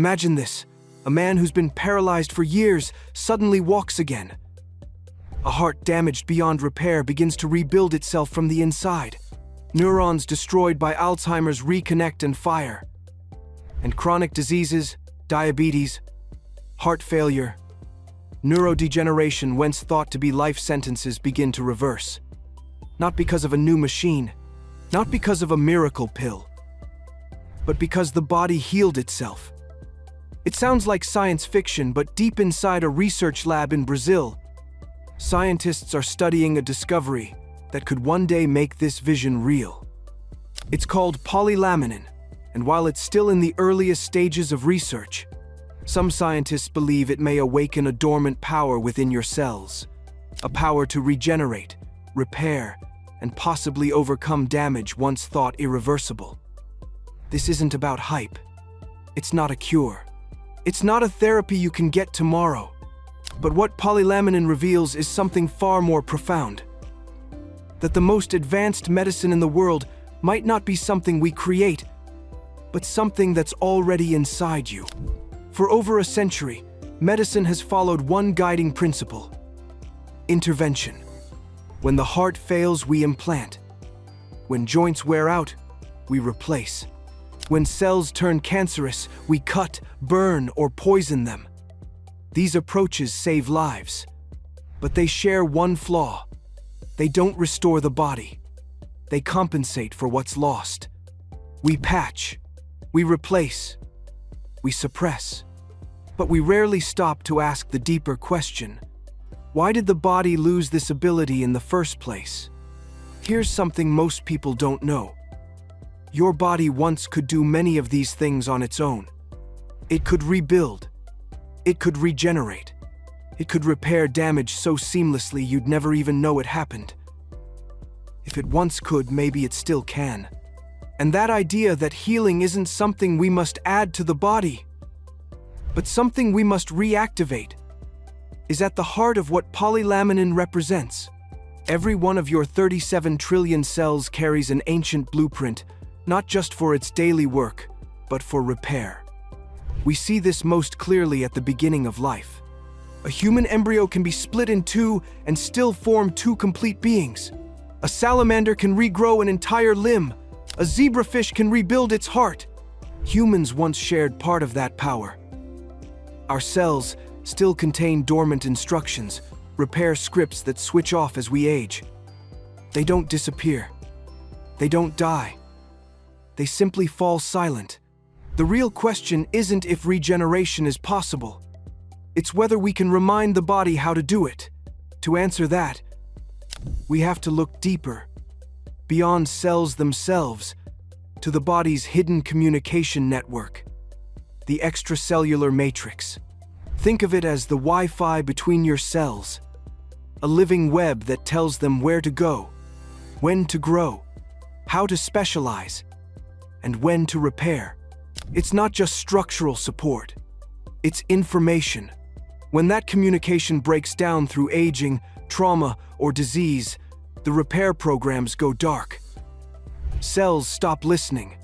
Imagine this. A man who's been paralyzed for years suddenly walks again. A heart damaged beyond repair begins to rebuild itself from the inside. Neurons destroyed by Alzheimer's reconnect and fire. And chronic diseases, diabetes, heart failure, neurodegeneration, once thought to be life sentences, begin to reverse. Not because of a new machine, not because of a miracle pill, but because the body healed itself. It sounds like science fiction, but deep inside a research lab in Brazil, scientists are studying a discovery that could one day make this vision real. It's called polylaminin, and while it's still in the earliest stages of research, some scientists believe it may awaken a dormant power within your cells, a power to regenerate, repair, and possibly overcome damage once thought irreversible. This isn't about hype. It's not a cure. It's not a therapy you can get tomorrow. But what polylaminin reveals is something far more profound. That the most advanced medicine in the world might not be something we create, but something that's already inside you. For over a century, medicine has followed one guiding principle: intervention. When the heart fails, we implant. When joints wear out, we replace. When cells turn cancerous, we cut, burn, or poison them. These approaches save lives, but they share one flaw. They don't restore the body. They compensate for what's lost. We patch, we replace, we suppress. But we rarely stop to ask the deeper question: why did the body lose this ability in the first place? Here's something most people don't know. Your body once could do many of these things on its own. It could rebuild. It could regenerate. It could repair damage so seamlessly you'd never even know it happened. If it once could, maybe it still can. And that idea that healing isn't something we must add to the body, but something we must reactivate, is at the heart of what polylaminin represents. Every one of your 37 trillion cells carries an ancient blueprint, not just for its daily work, but for repair. We see this most clearly at the beginning of life. A human embryo can be split in two and still form two complete beings. A salamander can regrow an entire limb. A zebrafish can rebuild its heart. Humans once shared part of that power. Our cells still contain dormant instructions, repair scripts that switch off as we age. They don't disappear. They don't die. They simply fall silent. The real question isn't if regeneration is possible. It's whether we can remind the body how to do it. To answer that, we have to look deeper, beyond cells themselves, to the body's hidden communication network, the extracellular matrix. Think of it as the Wi-Fi between your cells, a living web that tells them where to go, when to grow, how to specialize, and when to repair. It's not just structural support, it's information. When that communication breaks down through aging, trauma, or disease, the repair programs go dark. Cells stop listening.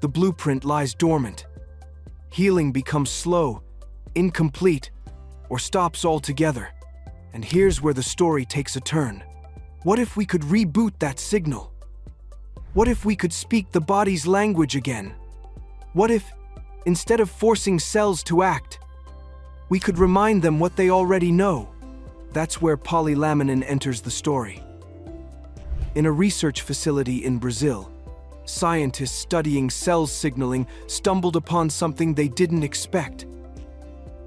The blueprint lies dormant. Healing becomes slow, incomplete, or stops altogether. And here's where the story takes a turn. What if we could reboot that signal? What if we could speak the body's language again? What if, instead of forcing cells to act, we could remind them what they already know? That's where polylaminin enters the story. In a research facility in Brazil, scientists studying cell signaling stumbled upon something they didn't expect.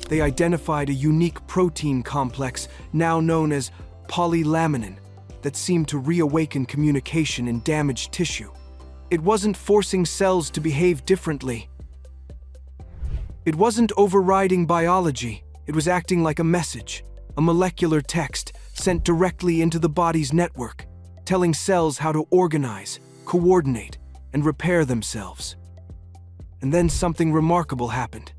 They identified a unique protein complex, now known as polylaminin, that seemed to reawaken communication in damaged tissue. It wasn't forcing cells to behave differently. It wasn't overriding biology. It was acting like a message, a molecular text sent directly into the body's network, telling cells how to organize, coordinate, and repair themselves. And then something remarkable happened.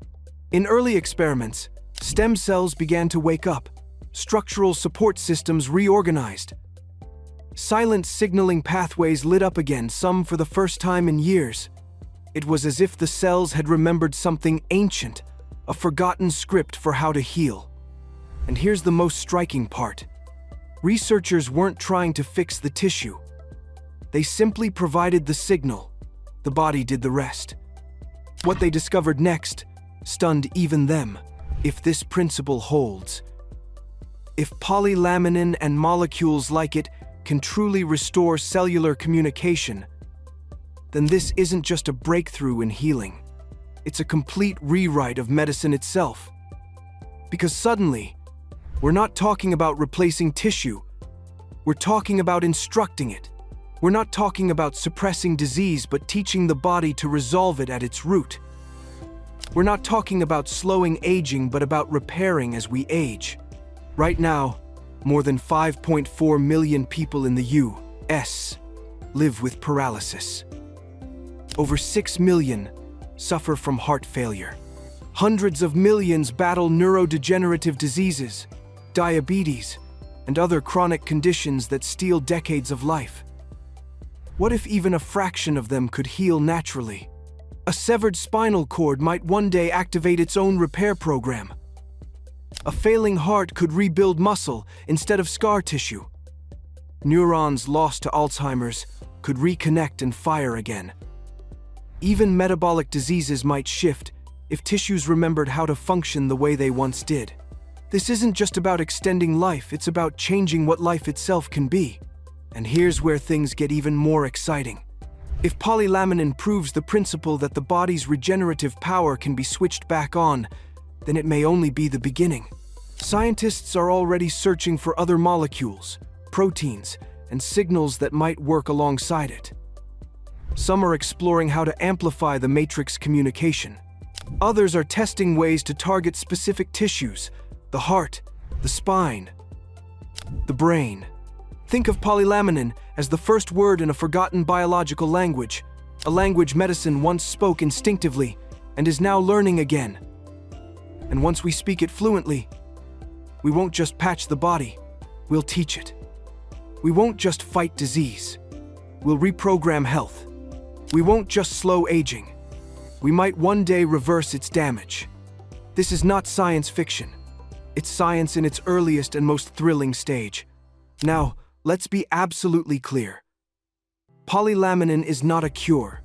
In early experiments, stem cells began to wake up. Structural support systems reorganized. Silent signaling pathways lit up again, some for the first time in years. It was as if the cells had remembered something ancient, a forgotten script for how to heal. And here's the most striking part. Researchers weren't trying to fix the tissue. They simply provided the signal. The body did the rest. What they discovered next stunned even them. If this principle holds, if polylaminin and molecules like it can truly restore cellular communication, then this isn't just a breakthrough in healing. It's a complete rewrite of medicine itself. Because suddenly, we're not talking about replacing tissue. We're talking about instructing it. We're not talking about suppressing disease, but teaching the body to resolve it at its root. We're not talking about slowing aging, but about repairing as we age. Right now, more than 5.4 million people in the U.S. live with paralysis. Over 6 million suffer from heart failure. Hundreds of millions battle neurodegenerative diseases, diabetes, and other chronic conditions that steal decades of life. What if even a fraction of them could heal naturally? A severed spinal cord might one day activate its own repair program. A failing heart could rebuild muscle instead of scar tissue. Neurons lost to Alzheimer's could reconnect and fire again. Even metabolic diseases might shift if tissues remembered how to function the way they once did. This isn't just about extending life, it's about changing what life itself can be. And here's where things get even more exciting. If polylaminin proves the principle that the body's regenerative power can be switched back on, then it may only be the beginning. Scientists are already searching for other molecules, proteins, and signals that might work alongside it. Some are exploring how to amplify the matrix communication. Others are testing ways to target specific tissues, the heart, the spine, the brain. Think of polylaminin as the first word in a forgotten biological language, a language medicine once spoke instinctively and is now learning again. And once we speak it fluently, we won't just patch the body, we'll teach it. We won't just fight disease, we'll reprogram health. We won't just slow aging, we might one day reverse its damage. This is not science fiction. It's science in its earliest and most thrilling stage. Now, let's be absolutely clear. Polylaminin is not a cure.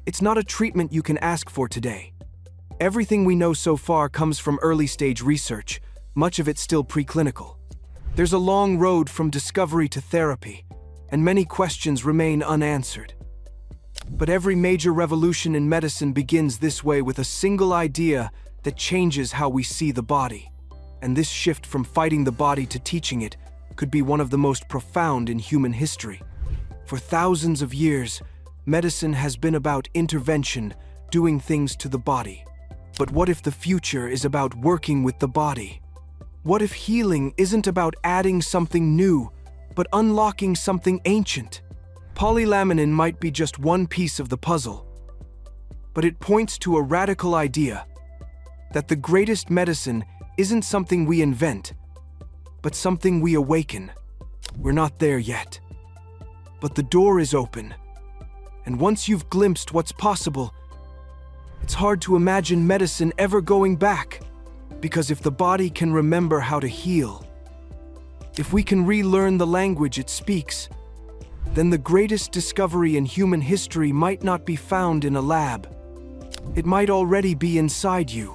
It's not a treatment you can ask for today. Everything we know so far comes from early-stage research, much of it still preclinical. There's a long road from discovery to therapy, and many questions remain unanswered. But every major revolution in medicine begins this way, with a single idea that changes how we see the body. And this shift from fighting the body to teaching it could be one of the most profound in human history. For thousands of years, medicine has been about intervention, doing things to the body. But what if the future is about working with the body? What if healing isn't about adding something new, but unlocking something ancient? Polylaminin might be just one piece of the puzzle, but it points to a radical idea that the greatest medicine isn't something we invent, but something we awaken. We're not there yet, but the door is open. And once you've glimpsed what's possible, it's hard to imagine medicine ever going back. Because if the body can remember how to heal, if we can relearn the language it speaks, then the greatest discovery in human history might not be found in a lab. It might already be inside you.